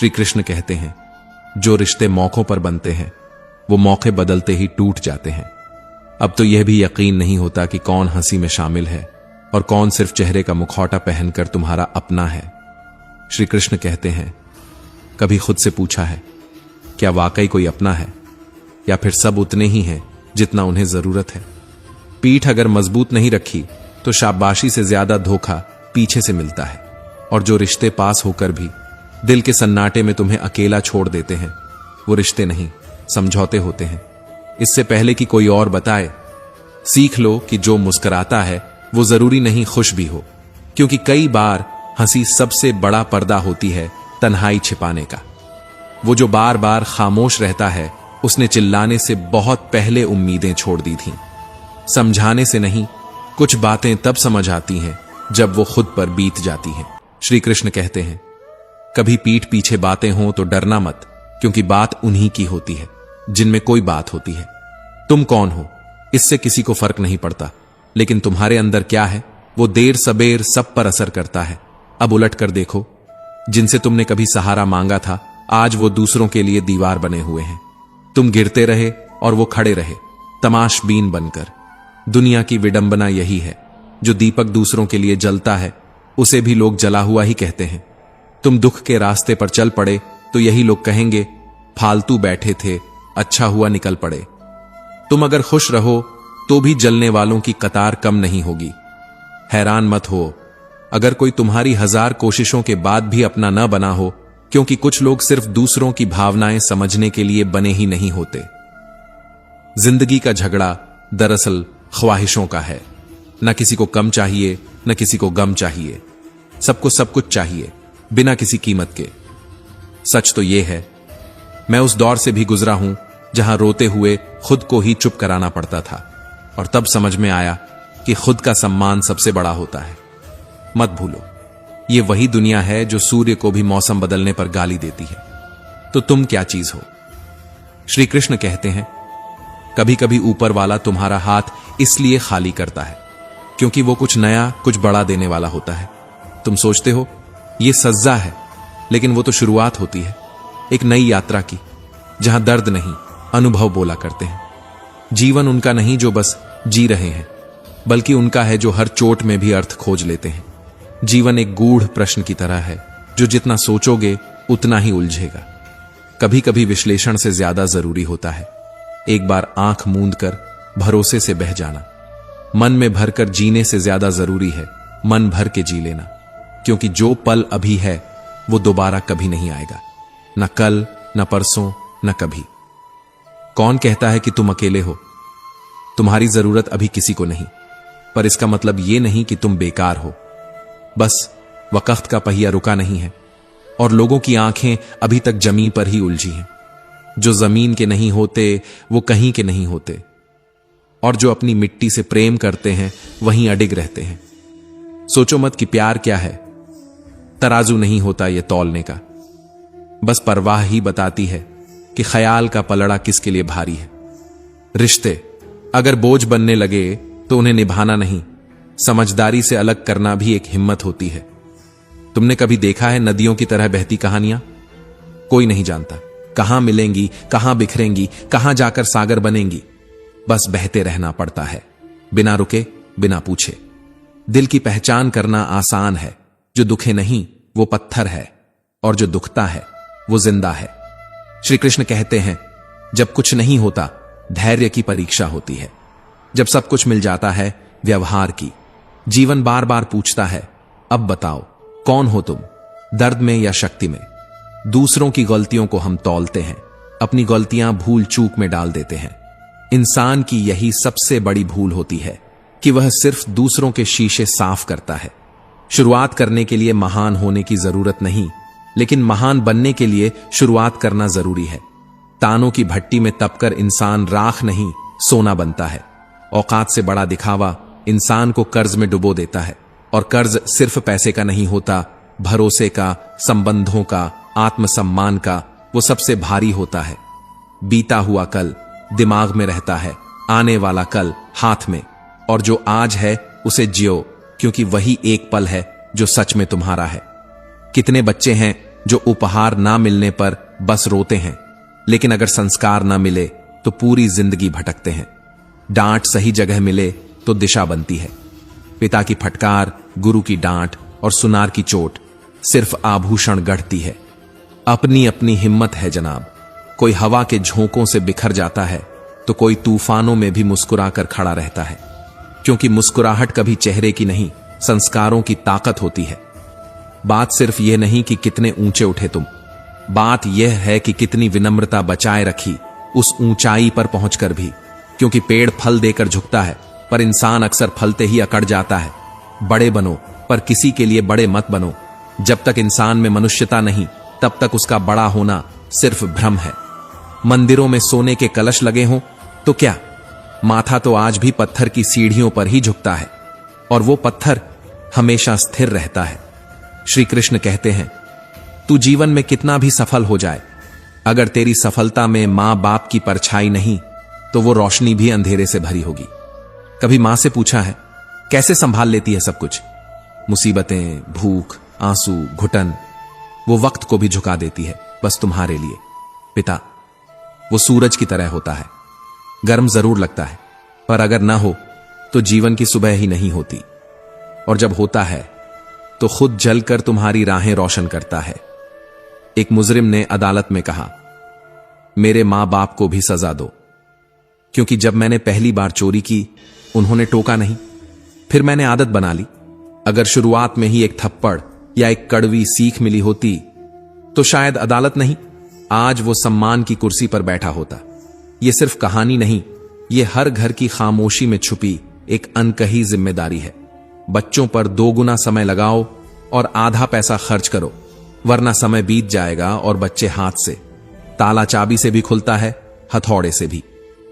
श्री कृष्ण कहते हैं, जो रिश्ते मौकों पर बनते हैं वो मौके बदलते ही टूट जाते हैं। अब तो यह भी यकीन नहीं होता कि कौन हंसी में शामिल है और कौन सिर्फ चेहरे का मुखौटा पहनकर तुम्हारा अपना है। श्री कृष्ण कहते हैं, कभी खुद से पूछा है क्या वाकई कोई अपना है, या फिर सब उतने ही हैं जितना उन्हें जरूरत है। पीठ अगर मजबूत नहीं रखी तो शाबाशी से ज्यादा धोखा पीछे से मिलता है, और जो रिश्ते पास होकर भी दिल के सन्नाटे में तुम्हें अकेला छोड़ देते हैं वो रिश्ते नहीं, समझौते होते हैं। इससे पहले कि कोई और बताए, सीख लो कि जो मुस्कुराता है वो जरूरी नहीं खुश भी हो, क्योंकि कई बार हंसी सबसे बड़ा पर्दा होती है तन्हाई छिपाने का। वो जो बार बार खामोश रहता है उसने चिल्लाने से बहुत पहले उम्मीदें छोड़ दी थीं। समझाने से नहीं, कुछ बातें तब समझ आती हैं जब वो खुद पर बीत जाती हैं। श्री कृष्ण कहते हैं, कभी पीठ पीछे बातें हों तो डरना मत, क्योंकि बात उन्हीं की होती है जिनमें कोई बात होती है। तुम कौन हो इससे किसी को फर्क नहीं पड़ता, लेकिन तुम्हारे अंदर क्या है वो देर सबेर सब पर असर करता है। अब उलट कर देखो, जिनसे तुमने कभी सहारा मांगा था आज वो दूसरों के लिए दीवार बने हुए हैं। तुम गिरते रहे और वो खड़े रहे तमाशबीन बनकर। दुनिया की विडंबना यही है, जो दीपक दूसरों के लिए जलता है उसे भी लोग जला हुआ ही कहते हैं। तुम दुख के रास्ते पर चल पड़े तो यही लोग कहेंगे, फालतू बैठे थे, अच्छा हुआ निकल पड़े। तुम अगर खुश रहो तो भी जलने वालों की कतार कम नहीं होगी। हैरान मत हो अगर कोई तुम्हारी 1000 कोशिशों के बाद भी अपना न बना हो, क्योंकि कुछ लोग सिर्फ दूसरों की भावनाएं समझने के लिए बने ही नहीं होते। जिंदगी का झगड़ा दरअसल ख्वाहिशों का है। न किसी को कम चाहिए न किसी को गम चाहिए, सबको सब कुछ चाहिए बिना किसी कीमत के। सच तो यह है, मैं उस दौर से भी गुजरा हूं जहां रोते हुए खुद को ही चुप कराना पड़ता था, और तब समझ में आया कि खुद का सम्मान सबसे बड़ा होता है। मत भूलो, ये वही दुनिया है जो सूर्य को भी मौसम बदलने पर गाली देती है। तो तुम क्या चीज हो? श्री कृष्ण कहते हैं, कभी कभी ऊपर वाला तुम्हारा हाथ इसलिए खाली करता है क्योंकि वो कुछ नया कुछ बड़ा देने वाला होता है। तुम सोचते हो ये सज्जा है, लेकिन वो तो शुरुआत होती है एक नई यात्रा की, जहां दर्द नहीं अनुभव बोला करते हैं। जीवन उनका नहीं जो बस जी रहे हैं, बल्कि उनका है जो हर चोट में भी अर्थ खोज लेते हैं। जीवन एक गूढ़ प्रश्न की तरह है जो जितना सोचोगे उतना ही उलझेगा। कभी कभी विश्लेषण से ज्यादा जरूरी होता है एक बार आंख मूंद कर भरोसे से बह जाना। मन में भरकर जीने से ज्यादा जरूरी है मन भर के जी लेना, क्योंकि जो पल अभी है वो दोबारा कभी नहीं आएगा, न कल न परसों न कभी। कौन कहता है कि तुम अकेले हो? तुम्हारी जरूरत अभी किसी को नहीं, पर इसका मतलब यह नहीं कि तुम बेकार हो। बस वक्त का पहिया रुका नहीं है और लोगों की आंखें अभी तक जमीन पर ही उलझी हैं। जो जमीन के नहीं होते वो कहीं के नहीं होते, और जो अपनी मिट्टी से प्रेम करते हैं वहीं अडिग रहते हैं। सोचो मत कि प्यार क्या है, तराजू नहीं होता ये तौलने का, बस परवाह ही बताती है कि ख्याल का पलड़ा किसके लिए भारी है। रिश्ते अगर बोझ बनने लगे तो उन्हें निभाना नहीं, समझदारी से अलग करना भी एक हिम्मत होती है। तुमने कभी देखा है नदियों की तरह बहती कहानियां? कोई नहीं जानता कहां मिलेंगी, कहां बिखरेंगी, कहां जाकर सागर बनेंगी। बस बहते रहना पड़ता है, बिना रुके बिना पूछे। दिल की पहचान करना आसान है, जो दुखे नहीं वो पत्थर है, और जो दुखता है वो जिंदा है। श्री कृष्ण कहते हैं, जब कुछ नहीं होता धैर्य की परीक्षा होती है, जब सब कुछ मिल जाता है व्यवहार की। जीवन बार बार पूछता है, अब बताओ कौन हो तुम, दर्द में या शक्ति में? दूसरों की गलतियों को हम तौलते हैं, अपनी गलतियां भूल चूक में डाल देते हैं। इंसान की यही सबसे बड़ी भूल होती है कि वह सिर्फ दूसरों के शीशे साफ करता है। शुरुआत करने के लिए महान होने की जरूरत नहीं, लेकिन महान बनने के लिए शुरुआत करना जरूरी है। तानों की भट्टी में तपकर इंसान राख नहीं सोना बनता है। औकात से बड़ा दिखावा इंसान को कर्ज में डुबो देता है, और कर्ज सिर्फ पैसे का नहीं होता, भरोसे का, संबंधों का, आत्मसम्मान का, वो सबसे भारी होता है। बीता हुआ कल दिमाग में रहता है, आने वाला कल हाथ में, और जो आज है उसे जियो, क्योंकि वही एक पल है जो सच में तुम्हारा है। कितने बच्चे हैं जो उपहार ना मिलने पर बस रोते हैं, लेकिन अगर संस्कार ना मिले तो पूरी जिंदगी भटकते हैं। डांट सही जगह मिले तो दिशा बनती है। पिता की फटकार, गुरु की डांट और सुनार की चोट सिर्फ आभूषण गढ़ती है। अपनी अपनी हिम्मत है जनाब। कोई हवा के झोंकों से बिखर जाता है तो कोई तूफानों में भी मुस्कुराकर खड़ा रहता है, क्योंकि मुस्कुराहट कभी चेहरे की नहीं, संस्कारों की ताकत होती है। बात सिर्फ यह नहीं कि कितने ऊंचे उठे तुम, बात यह है कि कितनी विनम्रता बचाए रखी उस ऊंचाई पर पहुंचकर भी। क्योंकि पेड़ फल देकर झुकता है, पर इंसान अक्सर फलते ही अकड़ जाता है। बड़े बनो, पर किसी के लिए बड़े मत बनो। जब तक इंसान में मनुष्यता नहीं, तब तक उसका बड़ा होना सिर्फ भ्रम है। मंदिरों में सोने के कलश लगे हों तो क्या, माथा तो आज भी पत्थर की सीढ़ियों पर ही झुकता है, और वो पत्थर हमेशा स्थिर रहता है। श्री कृष्ण कहते हैं, तू जीवन में कितना भी सफल हो जाए, अगर तेरी सफलता में मां बाप की परछाई नहीं तो वो रोशनी भी अंधेरे से भरी होगी। कभी मां से पूछा है, कैसे संभाल लेती है सब कुछ? मुसीबतें, भूख, आंसू, घुटन, वो वक्त को भी झुका देती है बस तुम्हारे लिए। पिता वो सूरज की तरह होता है, गर्म जरूर लगता है, पर अगर ना हो तो जीवन की सुबह ही नहीं होती, और जब होता है तो खुद जलकर तुम्हारी राहें रोशन करता है। एक मुजरिम ने अदालत में कहा, मेरे मां बाप को भी सजा दो, क्योंकि जब मैंने पहली बार चोरी की उन्होंने टोका नहीं, फिर मैंने आदत बना ली। अगर शुरुआत में ही एक थप्पड़ या एक कड़वी सीख मिली होती तो शायद अदालत नहीं, आज वो सम्मान की कुर्सी पर बैठा होता। ये सिर्फ कहानी नहीं, ये हर घर की खामोशी में छुपी एक अनकही जिम्मेदारी है। बच्चों पर 2 गुना समय लगाओ और आधा पैसा खर्च करो, वरना समय बीत जाएगा और बच्चे हाथ से। ताला चाबी से भी खुलता है, हथौड़े से भी,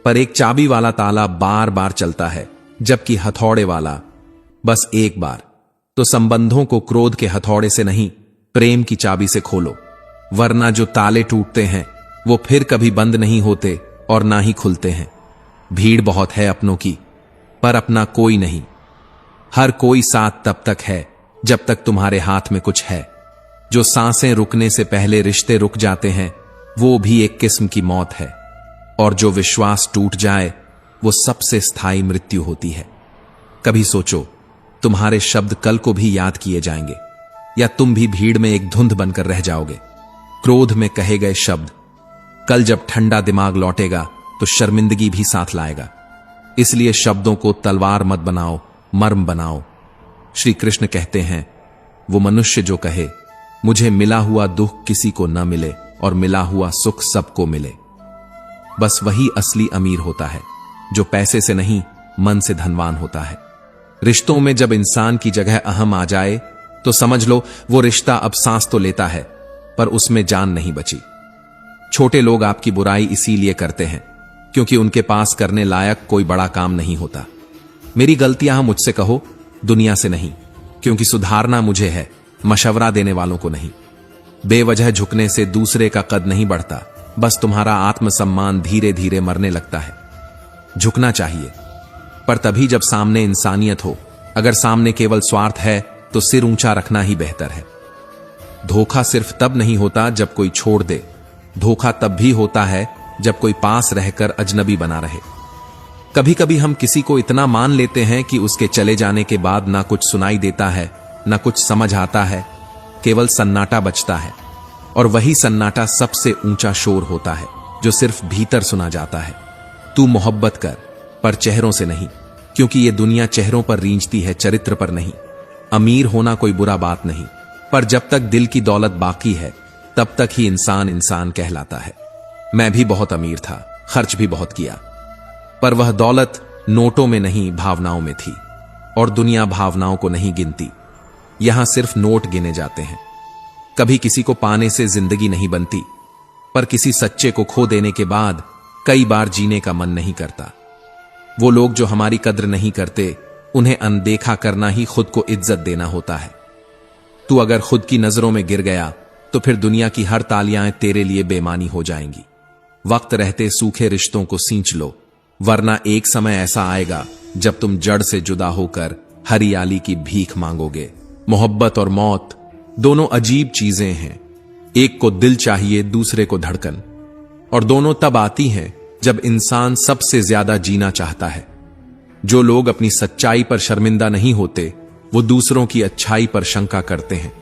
पर एक चाबी वाला ताला बार बार चलता है, जबकि हथौड़े वाला बस एक बार। तो संबंधों को क्रोध के हथौड़े से नहीं, प्रेम की चाबी से खोलो, वरना जो ताले टूटते हैं वो फिर कभी बंद नहीं होते और ना ही खुलते हैं। भीड़ बहुत है अपनों की, पर अपना कोई नहीं। हर कोई साथ तब तक है जब तक तुम्हारे हाथ में कुछ है। जो सांसें रुकने से पहले रिश्ते रुक जाते हैं, वो भी एक किस्म की मौत है, और जो विश्वास टूट जाए वो सबसे स्थायी मृत्यु होती है। कभी सोचो, तुम्हारे शब्द कल को भी याद किए जाएंगे, या तुम भी भीड़ में एक धुंध बनकर रह जाओगे। क्रोध में कहे गए शब्द कल जब ठंडा दिमाग लौटेगा तो शर्मिंदगी भी साथ लाएगा। इसलिए शब्दों को तलवार मत बनाओ, मर्म बनाओ। श्री कृष्ण कहते हैं, वो मनुष्य जो कहे मुझे मिला हुआ दुख किसी को न मिले और मिला हुआ सुख सबको मिले, बस वही असली अमीर होता है, जो पैसे से नहीं मन से धनवान होता है। रिश्तों में जब इंसान की जगह अहम आ जाए तो समझ लो वो रिश्ता अब सांस तो लेता है, पर उसमें जान नहीं बची। छोटे लोग आपकी बुराई इसीलिए करते हैं क्योंकि उनके पास करने लायक कोई बड़ा काम नहीं होता। मेरी गलतियां मुझसे कहो, दुनिया से नहीं, क्योंकि सुधारना मुझे है, मशवरा देने वालों को नहीं। बेवजह झुकने से दूसरे का कद नहीं बढ़ता, बस तुम्हारा आत्मसम्मान धीरे धीरे मरने लगता है। झुकना चाहिए, पर तभी जब सामने इंसानियत हो। अगर सामने केवल स्वार्थ है तो सिर ऊंचा रखना ही बेहतर है। धोखा सिर्फ तब नहीं होता जब कोई छोड़ दे, धोखा तब भी होता है जब कोई पास रहकर अजनबी बना रहे। कभी कभी हम किसी को इतना मान लेते हैं कि उसके चले जाने के बाद ना कुछ सुनाई देता है, ना कुछ समझ आता है, केवल सन्नाटा बचता है। और वही सन्नाटा सबसे ऊंचा शोर होता है जो सिर्फ भीतर सुना जाता है। तू मोहब्बत कर, पर चेहरों से नहीं, क्योंकि ये दुनिया चेहरों पर रींचती है, चरित्र पर नहीं। अमीर होना कोई बुरा बात नहीं, पर जब तक दिल की दौलत बाकी है तब तक ही इंसान इंसान कहलाता है। मैं भी बहुत अमीर था, खर्च भी बहुत किया, पर वह दौलत नोटों में नहीं भावनाओं में थी, और दुनिया भावनाओं को नहीं गिनती। यहां सिर्फ नोट गिने जाते हैं। कभी किसी को पाने से जिंदगी नहीं बनती, पर किसी सच्चे को खो देने के बाद कई बार जीने का मन नहीं करता। वो लोग जो हमारी कद्र नहीं करते, उन्हें अनदेखा करना ही खुद को इज्जत देना होता है। तू अगर खुद की नजरों में गिर गया तो फिर दुनिया की हर तालियां तेरे लिए बेमानी हो जाएंगी। वक्त रहते सूखे रिश्तों को सींच लो, वरना एक समय ऐसा आएगा जब तुम जड़ से जुदा होकर हरियाली की भीख मांगोगे। मोहब्बत और मौत दोनों अजीब चीजें हैं। एक को दिल चाहिए, दूसरे को धड़कन, और दोनों तब आती हैं जब इंसान सबसे ज्यादा जीना चाहता है। जो लोग अपनी सच्चाई पर शर्मिंदा नहीं होते, वो दूसरों की अच्छाई पर शंका करते हैं।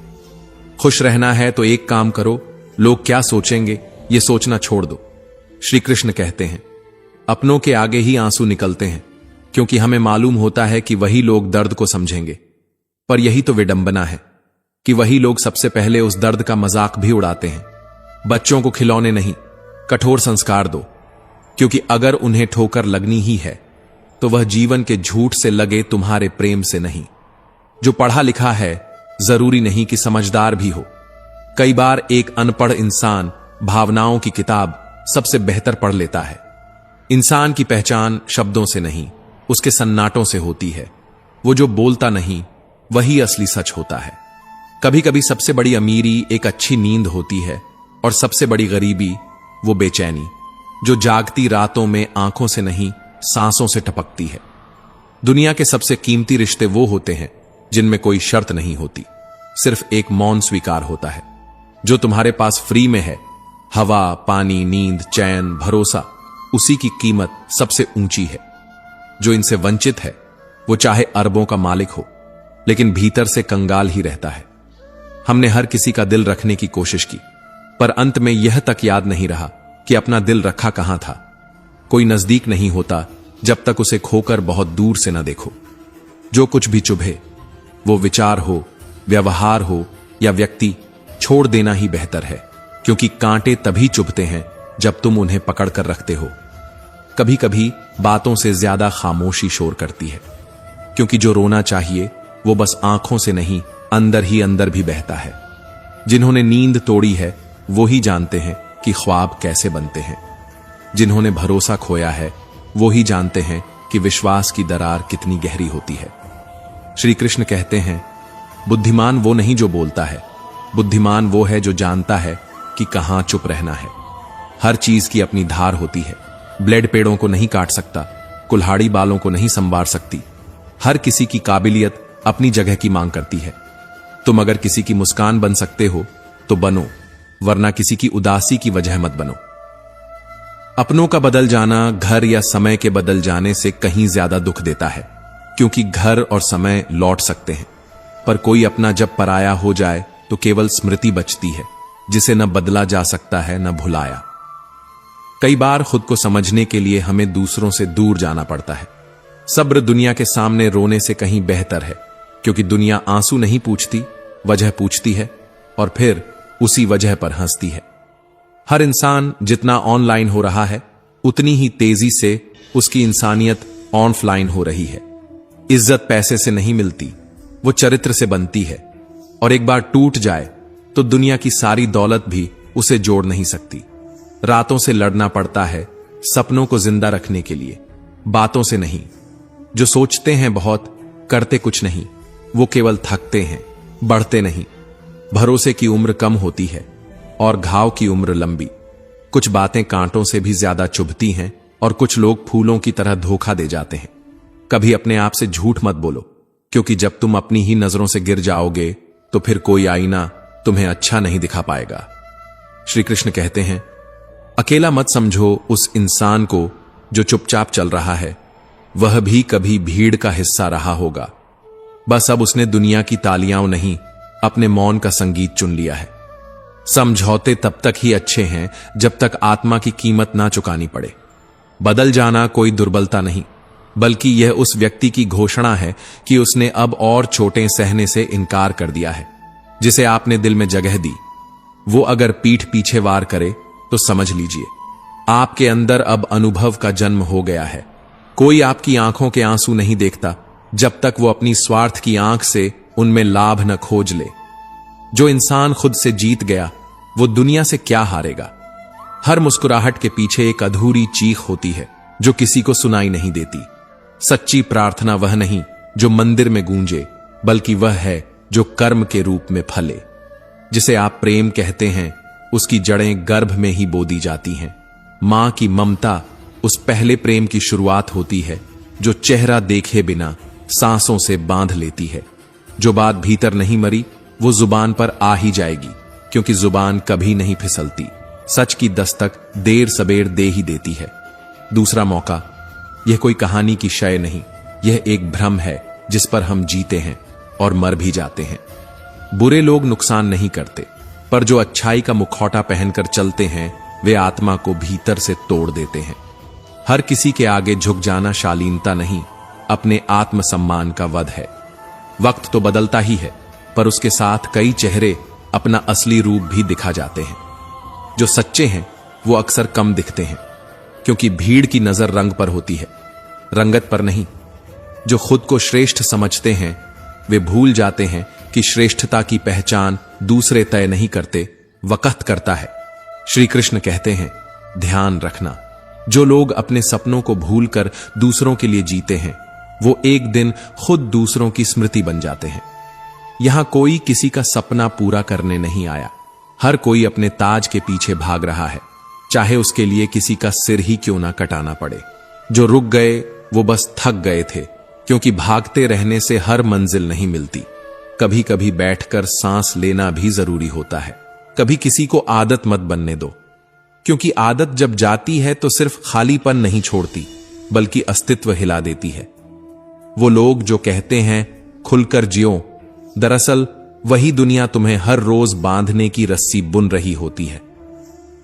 खुश रहना है तो एक काम करो, लोग क्या सोचेंगे ये सोचना छोड़ दो। श्री कृष्ण कहते हैं, अपनों के आगे ही आंसू निकलते हैं, क्योंकि हमें मालूम होता है कि वही लोग दर्द को समझेंगे। पर यही तो विडंबना है कि वही लोग सबसे पहले उस दर्द का मजाक भी उड़ाते हैं। बच्चों को खिलौने नहीं, कठोर संस्कार दो, क्योंकि अगर उन्हें ठोकर लगनी ही है तो वह जीवन के झूठ से लगे तुम्हारे प्रेम से नहीं। जो पढ़ा लिखा है जरूरी नहीं कि समझदार भी हो। कई बार एक अनपढ़ इंसान भावनाओं की किताब सबसे बेहतर पढ़ लेता है। इंसान की पहचान शब्दों से नहीं, उसके सन्नाटों से होती है। वो जो बोलता नहीं वही असली सच होता है। कभी कभी सबसे बड़ी अमीरी एक अच्छी नींद होती है, और सबसे बड़ी गरीबी वो बेचैनी जो जागती रातों में आंखों से नहीं सांसों से टपकती है। दुनिया के सबसे कीमती रिश्ते वो होते हैं जिनमें कोई शर्त नहीं होती, सिर्फ एक मौन स्वीकार होता है। जो तुम्हारे पास फ्री में है, हवा, पानी, नींद, चैन, भरोसा, उसी की कीमत सबसे ऊंची है। जो इनसे वंचित है वो चाहे अरबों का मालिक हो, लेकिन भीतर से कंगाल ही रहता है। हमने हर किसी का दिल रखने की कोशिश की, पर अंत में यह तक याद नहीं रहा कि अपना दिल रखा कहां था। कोई नजदीक नहीं होता जब तक उसे खोकर बहुत दूर से न देखो। जो कुछ भी चुभे, वो विचार हो, व्यवहार हो या व्यक्ति, छोड़ देना ही बेहतर है, क्योंकि कांटे तभी चुभते हैं जब तुम उन्हें पकड़ कर रखते हो। कभी कभी बातों से ज्यादा खामोशी शोर करती है, क्योंकि जो रोना चाहिए वो बस आंखों से नहीं अंदर ही अंदर भी बहता है। जिन्होंने नींद तोड़ी है वो ही जानते हैं कि ख्वाब कैसे बनते हैं। जिन्होंने भरोसा खोया है वो ही जानते हैं कि विश्वास की दरार कितनी गहरी होती है। श्री कृष्ण कहते हैं, बुद्धिमान वो नहीं जो बोलता है, बुद्धिमान वो है जो जानता है कि कहां चुप रहना है। हर चीज की अपनी धार होती है। ब्लेड पेड़ों को नहीं काट सकता, कुल्हाड़ी बालों को नहीं संवार सकती। हर किसी की काबिलियत अपनी जगह की मांग करती है। तुम अगर किसी की मुस्कान बन सकते हो तो बनो, वरना किसी की उदासी की वजह मत बनो। अपनों का बदल जाना घर या समय के बदल जाने से कहीं ज्यादा दुख देता है, क्योंकि घर और समय लौट सकते हैं, पर कोई अपना जब पराया हो जाए तो केवल स्मृति बचती है, जिसे न बदला जा सकता है न भुलाया। कई बार खुद को समझने के लिए हमें दूसरों से दूर जाना पड़ता है। सब्र दुनिया के सामने रोने से कहीं बेहतर है, क्योंकि दुनिया आंसू नहीं पूछती, वजह पूछती है, और फिर उसी वजह पर हंसती है। हर इंसान जितना ऑनलाइन हो रहा है, उतनी ही तेजी से उसकी इंसानियत ऑफलाइन हो रही है। इज्जत पैसे से नहीं मिलती, वो चरित्र से बनती है, और एक बार टूट जाए तो दुनिया की सारी दौलत भी उसे जोड़ नहीं सकती। रातों से लड़ना पड़ता है सपनों को जिंदा रखने के लिए, बातों से नहीं। जो सोचते हैं बहुत, करते कुछ नहीं, वो केवल थकते हैं, बढ़ते नहीं। भरोसे की उम्र कम होती है और घाव की उम्र लंबी। कुछ बातें कांटों से भी ज्यादा चुभती हैं, और कुछ लोग फूलों की तरह धोखा दे जाते हैं। कभी अपने आप से झूठ मत बोलो, क्योंकि जब तुम अपनी ही नजरों से गिर जाओगे तो फिर कोई आईना तुम्हें अच्छा नहीं दिखा पाएगा। श्री कृष्ण कहते हैं, अकेला मत समझो उस इंसान को जो चुपचाप चल रहा है, वह भी कभी भीड़ का हिस्सा रहा होगा। बस अब उसने दुनिया की तालियां नहीं, अपने मौन का संगीत चुन लिया है। समझौते तब तक ही अच्छे हैं जब तक आत्मा की कीमत ना चुकानी पड़े। बदल जाना कोई दुर्बलता नहीं, बल्कि यह उस व्यक्ति की घोषणा है कि उसने अब और चोटें सहने से इनकार कर दिया है, जिसे आपने दिल में जगह दी। वो अगर पीठ पीछे वार करे तो समझ लीजिए आपके अंदर अब अनुभव का जन्म हो गया है। कोई आपकी आंखों के आंसू नहीं देखता जब तक वो अपनी स्वार्थ की आंख से उनमें लाभ न खोज ले। जो इंसान खुद से जीत गया वो दुनिया से क्या हारेगा। हर मुस्कुराहट के पीछे एक अधूरी चीख होती है जो किसी को सुनाई नहीं देती। सच्ची प्रार्थना वह नहीं जो मंदिर में गूंजे, बल्कि वह है जो कर्म के रूप में फले। जिसे आप प्रेम कहते हैं उसकी जड़ें गर्भ में ही बो दी जाती हैं। मां की ममता उस पहले प्रेम की शुरुआत होती है जो चेहरा देखे बिना सांसों से बांध लेती है। जो बात भीतर नहीं मरी वो जुबान पर आ ही जाएगी। क्योंकि जुबान कभी नहीं फिसलती। सच की दस्तक देर सबेर दे ही देती है। दूसरा मौका, यह कोई कहानी की शय नहीं, यह एक भ्रम है जिस पर हम जीते हैं और मर भी जाते हैं। बुरे लोग नुकसान नहीं करते, पर जो अच्छाई का मुखौटा पहनकर चलते हैं वे आत्मा को भीतर से तोड़ देते हैं। हर किसी के आगे झुक जाना शालीनता नहीं, अपने आत्मसम्मान का वध है। वक्त तो बदलता ही है, पर उसके साथ कई चेहरे अपना असली रूप भी दिखा जाते हैं। जो सच्चे हैं वो अक्सर कम दिखते हैं, क्योंकि भीड़ की नजर रंग पर होती है, रंगत पर नहीं। जो खुद को श्रेष्ठ समझते हैं वे भूल जाते हैं कि श्रेष्ठता की पहचान दूसरे तय नहीं करते, वक़्त करता है। श्री कृष्ण कहते हैं, ध्यान रखना, जो लोग अपने सपनों को भूलकर दूसरों के लिए जीते हैं वो एक दिन खुद दूसरों की स्मृति बन जाते हैं। यहां कोई किसी का सपना पूरा करने नहीं आया, हर कोई अपने ताज के पीछे भाग रहा है, चाहे उसके लिए किसी का सिर ही क्यों ना कटाना पड़े। जो रुक गए वो बस थक गए थे, क्योंकि भागते रहने से हर मंजिल नहीं मिलती। कभी कभी बैठकर सांस लेना भी जरूरी होता है। कभी किसी को आदत मत बनने दो, क्योंकि आदत जब जाती है तो सिर्फ खालीपन नहीं छोड़ती, बल्कि अस्तित्व हिला देती है। वो लोग जो कहते हैं खुलकर जियो, दरअसल वही दुनिया तुम्हें हर रोज बांधने की रस्सी बुन रही होती है।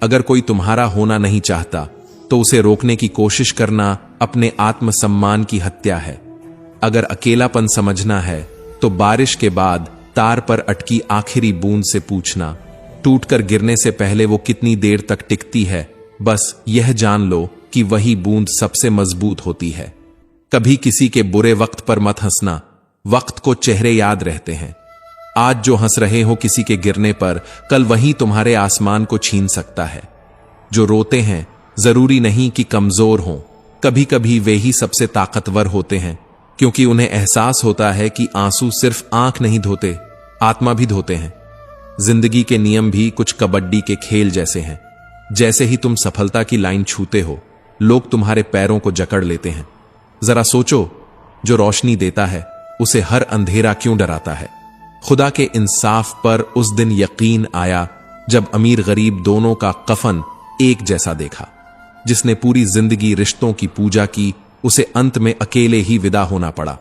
अगर कोई तुम्हारा होना नहीं चाहता तो उसे रोकने की कोशिश करना अपने आत्मसम्मान की हत्या है। अगर अकेलापन समझना है तो बारिश के बाद तार पर अटकी आखिरी बूंद से पूछना, टूटकर गिरने से पहले वो कितनी देर तक टिकती है। बस यह जान लो कि वही बूंद सबसे मजबूत होती है। कभी किसी के बुरे वक्त पर मत हंसना, वक्त को चेहरे याद रहते हैं। आज जो हंस रहे हो किसी के गिरने पर, कल वही तुम्हारे आसमान को छीन सकता है। जो रोते हैं जरूरी नहीं कि कमजोर हों, कभी कभी वे ही सबसे ताकतवर होते हैं, क्योंकि उन्हें एहसास होता है कि आंसू सिर्फ आंख नहीं धोते, आत्मा भी धोते हैं। जिंदगी के नियम भी कुछ कबड्डी के खेल जैसे हैं। जैसे ही तुम सफलता की लाइन छूते हो, लोग तुम्हारे पैरों को जकड़ लेते हैं। जरा सोचो, जो रोशनी देता है उसे हर अंधेरा क्यों डराता है। खुदा के इंसाफ पर उस दिन यकीन आया जब अमीर गरीब दोनों का कफन एक जैसा देखा। जिसने पूरी जिंदगी रिश्तों की पूजा की, उसे अंत में अकेले ही विदा होना पड़ा।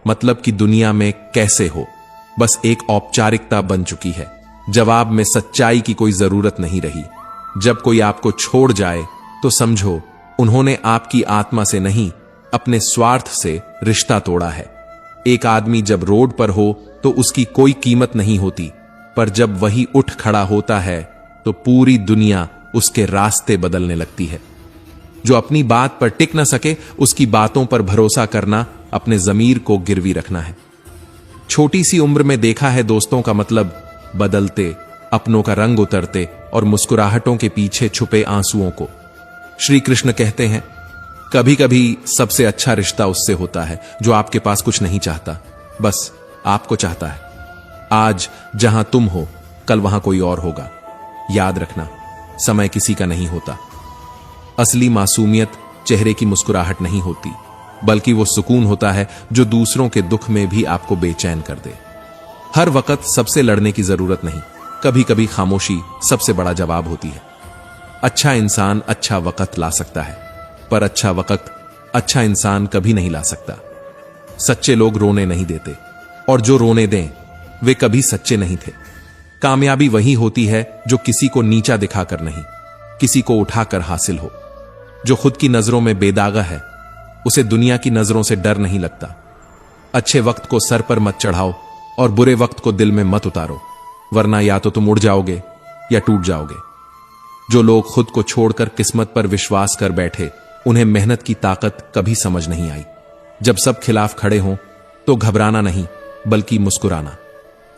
मतलब कि दुनिया में कैसे हो, बस एक औपचारिकता बन चुकी है। जवाब में सच्चाई की कोई जरूरत नहीं रही। जब कोई आपको छोड़ जाए तो समझो उन्होंने आपकी आत्मा से नहीं, अपने स्वार्थ से रिश्ता तोड़ा है। एक आदमी जब रोड पर हो तो उसकी कोई कीमत नहीं होती, पर जब वही उठ खड़ा होता है तो पूरी दुनिया उसके रास्ते बदलने लगती है। जो अपनी बात पर टिक न सके उसकी बातों पर भरोसा करना अपने जमीर को गिरवी रखना है। छोटी सी उम्र में देखा है दोस्तों का मतलब बदलते, अपनों का रंग उतरते और मुस्कुराहटों के पीछे छुपे आंसुओं को। श्री कृष्ण कहते हैं, कभी कभी सबसे अच्छा रिश्ता उससे होता है जो आपके पास कुछ नहीं चाहता, बस आपको चाहता है। आज जहां तुम हो कल वहां कोई और होगा। याद रखना, समय किसी का नहीं होता। असली मासूमियत चेहरे की मुस्कुराहट नहीं होती, बल्कि वो सुकून होता है जो दूसरों के दुख में भी आपको बेचैन कर दे। हर वक्त सबसे लड़ने की जरूरत नहीं, कभी कभी खामोशी सबसे बड़ा जवाब होती है। अच्छा इंसान अच्छा वक्त ला सकता है, पर अच्छा वक्त अच्छा इंसान कभी नहीं ला सकता। सच्चे लोग रोने नहीं देते, और जो रोने दें वे कभी सच्चे नहीं थे। कामयाबी वही होती है जो किसी को नीचा दिखाकर नहीं, किसी को उठाकर हासिल हो। जो खुद की नजरों में बेदागा है उसे दुनिया की नजरों से डर नहीं लगता। अच्छे वक्त को सर पर मत चढ़ाओ और बुरे वक्त को दिल में मत उतारो, वरना या तो तुम उड़ जाओगे या टूट जाओगे। जो लोग खुद को छोड़कर किस्मत पर विश्वास कर बैठे, उन्हें मेहनत की ताकत कभी समझ नहीं आई। जब सब खिलाफ खड़े हों तो घबराना नहीं बल्कि मुस्कुराना,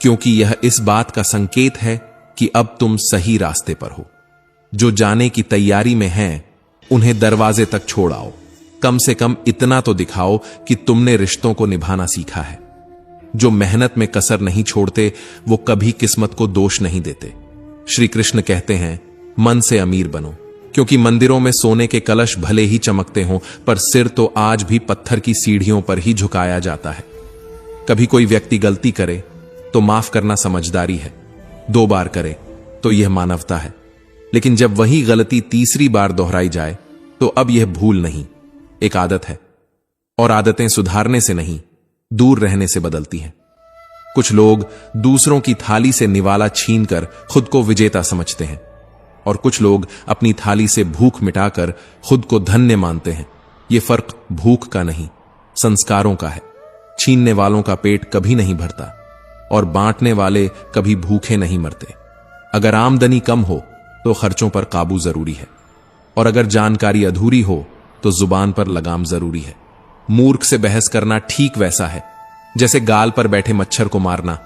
क्योंकि यह इस बात का संकेत है कि अब तुम सही रास्ते पर हो। जो जाने की तैयारी में हैं उन्हें दरवाजे तक छोड़ आओ। कम से कम इतना तो दिखाओ कि तुमने रिश्तों को निभाना सीखा है। जो मेहनत में कसर नहीं छोड़ते वो कभी किस्मत को दोष नहीं देते। श्री कृष्ण कहते हैं, मन से अमीर बनो, क्योंकि मंदिरों में सोने के कलश भले ही चमकते हों, पर सिर तो आज भी पत्थर की सीढ़ियों पर ही झुकाया जाता है। कभी कोई व्यक्ति गलती करे तो माफ करना समझदारी है, 2 बार करे तो यह मानवता है। लेकिन जब वही गलती तीसरी बार दोहराई जाए तो अब यह भूल नहीं, एक आदत है। और आदतें सुधारने से नहीं, दूर रहने से बदलती हैं। कुछ लोग दूसरों की थाली से निवाला छीनकर खुद को विजेता समझते हैं, और कुछ लोग अपनी थाली से भूख मिटाकर खुद को धन्य मानते हैं। यह फर्क भूख का नहीं, संस्कारों का है। छीनने वालों का पेट कभी नहीं भरता और बांटने वाले कभी भूखे नहीं मरते। अगर आमदनी कम हो तो खर्चों पर काबू जरूरी है, और अगर जानकारी अधूरी हो तो जुबान पर लगाम जरूरी है। मूर्ख से बहस करना ठीक वैसा है जैसे गाल पर बैठे मच्छर को मारना।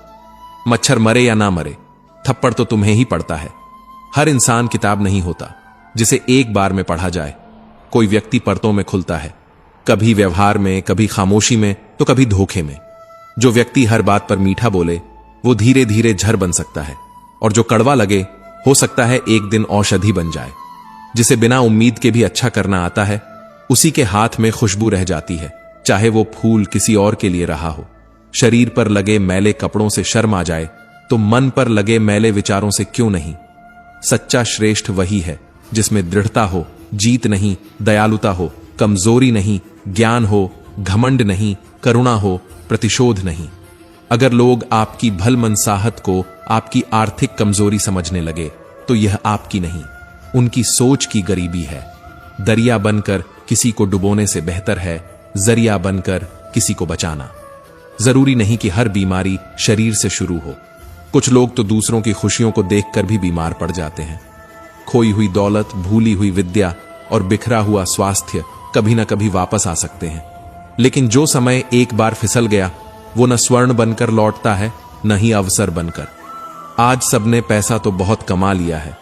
मच्छर मरे या ना मरे, थप्पड़ तो तुम्हें ही पड़ता है। हर इंसान किताब नहीं होता जिसे एक बार में पढ़ा जाए। कोई व्यक्ति परतों में खुलता है, कभी व्यवहार में, कभी खामोशी में, तो कभी धोखे में। जो व्यक्ति हर बात पर मीठा बोले वो धीरे धीरे झर बन सकता है, और जो कड़वा लगे हो सकता है एक दिन औषधि बन जाए। जिसे बिना उम्मीद के भी अच्छा करना आता है उसी के हाथ में खुशबू रह जाती है, चाहे वो फूल किसी और के लिए रहा हो। शरीर पर लगे मैले कपड़ों से शर्म आ जाए तो मन पर लगे मैले विचारों से क्यों नहीं। सच्चा श्रेष्ठ वही है जिसमें दृढ़ता हो, जीत नहीं, दयालुता हो, कमजोरी नहीं, ज्ञान हो, घमंड नहीं, करुणा हो, प्रतिशोध नहीं। अगर लोग आपकी भलमनसाहत को आपकी आर्थिक कमजोरी समझने लगे तो यह आपकी नहीं, उनकी सोच की गरीबी है। दरिया बनकर किसी को डुबोने से बेहतर है जरिया बनकर किसी को बचाना। जरूरी नहीं कि हर बीमारी शरीर से शुरू हो। कुछ लोग तो दूसरों की खुशियों को देखकर भी बीमार पड़ जाते हैं। खोई हुई दौलत, भूली हुई विद्या और बिखरा हुआ स्वास्थ्य कभी ना कभी वापस आ सकते हैं, लेकिन जो समय एक बार फिसल गया वो न स्वर्ण बनकर लौटता है न ही अवसर बनकर। आज सबने पैसा तो बहुत कमा लिया है,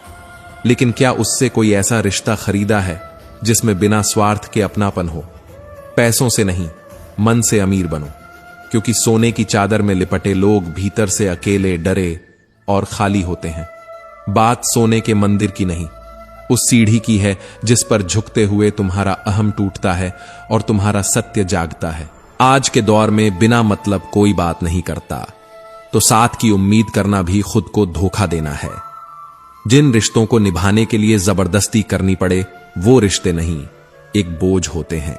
लेकिन क्या उससे कोई ऐसा रिश्ता खरीदा है जिसमें बिना स्वार्थ के अपनापन हो। पैसों से नहीं, मन से अमीर बनो, क्योंकि सोने की चादर में लिपटे लोग भीतर से अकेले, डरे और खाली होते हैं। बात सोने के मंदिर की नहीं, उस सीढ़ी की है जिस पर झुकते हुए तुम्हारा अहम टूटता है और तुम्हारा सत्य जागता है। आज के दौर में बिना मतलब कोई बात नहीं करता, तो साथ की उम्मीद करना भी खुद को धोखा देना है। जिन रिश्तों को निभाने के लिए जबरदस्ती करनी पड़े वो रिश्ते नहीं, एक बोझ होते हैं।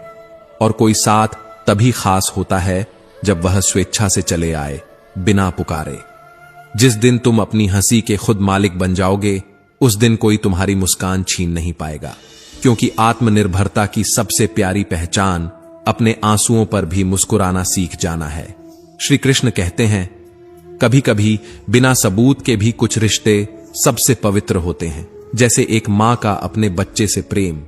और कोई साथ तभी खास होता है जब वह स्वेच्छा से चले आए, बिना पुकारे। जिस दिन तुम अपनी हंसी के खुद मालिक बन जाओगे उस दिन कोई तुम्हारी मुस्कान छीन नहीं पाएगा, क्योंकि आत्मनिर्भरता की सबसे प्यारी पहचान अपने आंसुओं पर भी मुस्कुराना सीख जाना है। श्री कृष्ण कहते हैं, कभी कभी बिना सबूत के भी कुछ रिश्ते सबसे पवित्र होते हैं, जैसे एक मां का अपने बच्चे से प्रेम,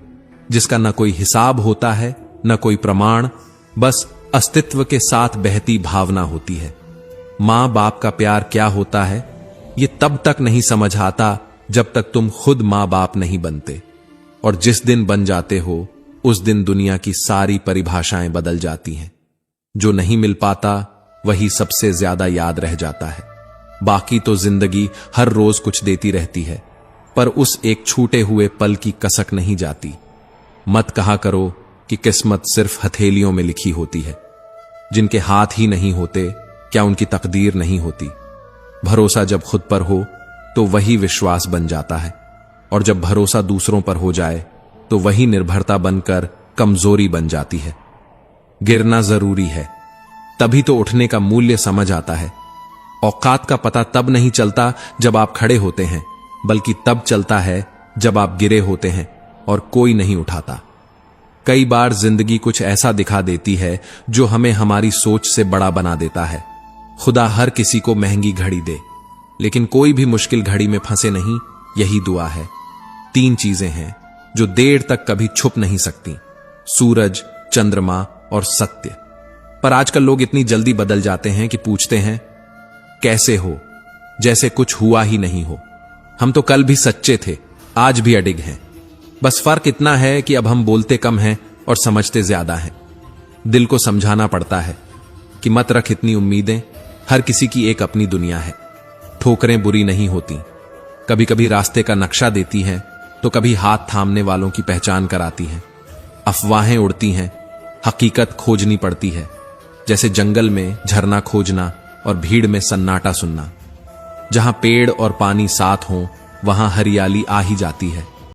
जिसका न कोई हिसाब होता है न कोई प्रमाण, बस अस्तित्व के साथ बहती भावना होती है। मां बाप का प्यार क्या होता है ये तब तक नहीं समझ आता जब तक तुम खुद मां बाप नहीं बनते, और जिस दिन बन जाते हो उस दिन दुनिया की सारी परिभाषाएं बदल जाती हैं। जो नहीं मिल पाता वही सबसे ज्यादा याद रह जाता है। बाकी तो जिंदगी हर रोज कुछ देती रहती है, पर उस एक छूटे हुए पल की कसक नहीं जाती। मत कहा करो कि किस्मत सिर्फ हथेलियों में लिखी होती है। जिनके हाथ ही नहीं होते क्या उनकी तकदीर नहीं होती। भरोसा जब खुद पर हो तो वही विश्वास बन जाता है, और जब भरोसा दूसरों पर हो जाए तो वही निर्भरता बनकर कमजोरी बन जाती है। गिरना जरूरी है, तभी तो उठने का मूल्य समझ आता है। औकात का पता तब नहीं चलता जब आप खड़े होते हैं, बल्कि तब चलता है जब आप गिरे होते हैं और कोई नहीं उठाता। कई बार जिंदगी कुछ ऐसा दिखा देती है जो हमें हमारी सोच से बड़ा बना देता है। खुदा हर किसी को महंगी घड़ी दे, लेकिन कोई भी मुश्किल घड़ी में फंसे नहीं, यही दुआ है। 3 चीजें हैं जो देर तक कभी छुप नहीं सकती, सूरज, चंद्रमा और सत्य। पर आजकल लोग इतनी जल्दी बदल जाते हैं कि पूछते हैं कैसे हो, जैसे कुछ हुआ ही नहीं हो। हम तो कल भी सच्चे थे, आज भी अडिग हैं। बस फर्क इतना है कि अब हम बोलते कम हैं और समझते ज्यादा हैं। दिल को समझाना पड़ता है कि मत रख इतनी उम्मीदें, हर किसी की एक अपनी दुनिया है। ठोकरें बुरी नहीं होती, कभी कभी रास्ते का नक्शा देती हैं तो कभी हाथ थामने वालों की पहचान कराती हैं। अफवाहें उड़ती हैं, हकीकत खोजनी पड़ती है, जैसे जंगल में झरना खोजना और भीड़ में सन्नाटा सुनना। जहां पेड़ और पानी साथ हों वहां हरियाली आ ही जाती है।